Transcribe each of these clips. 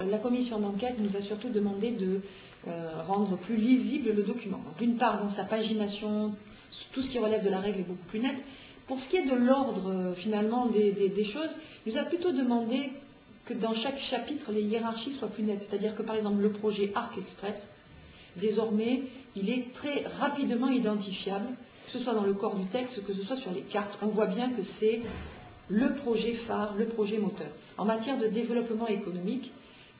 la commission d'enquête nous a surtout demandé de rendre plus lisible le document. D'une part, dans sa pagination, tout ce qui relève de la règle est beaucoup plus net. Pour ce qui est de l'ordre, finalement, des choses, il nous a plutôt demandé que dans chaque chapitre, les hiérarchies soient plus nettes. C'est-à-dire que, par exemple, le projet Arc Express, désormais, il est très rapidement identifiable, que ce soit dans le corps du texte, que ce soit sur les cartes. On voit bien que c'est le projet phare, le projet moteur. En matière de développement économique,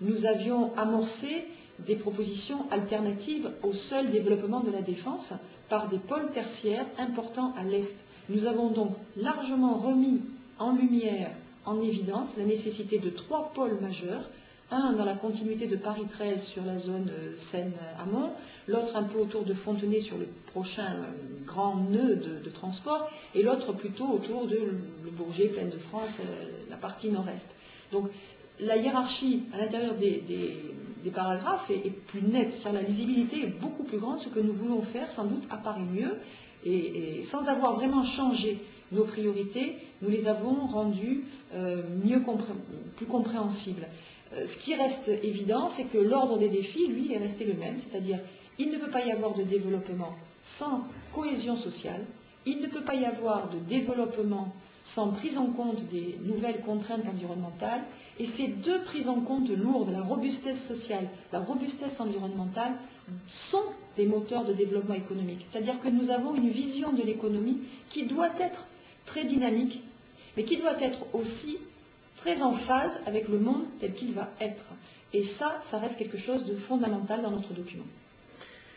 nous avions amorcé des propositions alternatives au seul développement de la défense par des pôles tertiaires importants à l'Est. Nous avons donc largement remis en lumière, en évidence, la nécessité de 3 pôles majeurs, un dans la continuité de Paris 13 sur la zone Seine-Amont, l'autre un peu autour de Fontenay sur le prochain grand nœud de transport, et l'autre plutôt autour de le Bourget, Plaine de France, la partie nord-est. Donc la hiérarchie à l'intérieur des paragraphes est plus nette, sur la lisibilité est beaucoup plus grande. Ce que nous voulons faire, sans doute, apparaît mieux, et sans avoir vraiment changé nos priorités, nous les avons rendues plus compréhensibles. Ce qui reste évident, c'est que l'ordre des défis, lui, est resté le même, c'est-à-dire il ne peut pas y avoir de développement sans cohésion sociale, il ne peut pas y avoir de développement sans prise en compte des nouvelles contraintes environnementales, et ces deux prises en compte lourdes, la robustesse sociale, la robustesse environnementale, sont des moteurs de développement économique. C'est-à-dire que nous avons une vision de l'économie qui doit être très dynamique, mais qui doit être aussi très en phase avec le monde tel qu'il va être. Et ça reste quelque chose de fondamental dans notre document.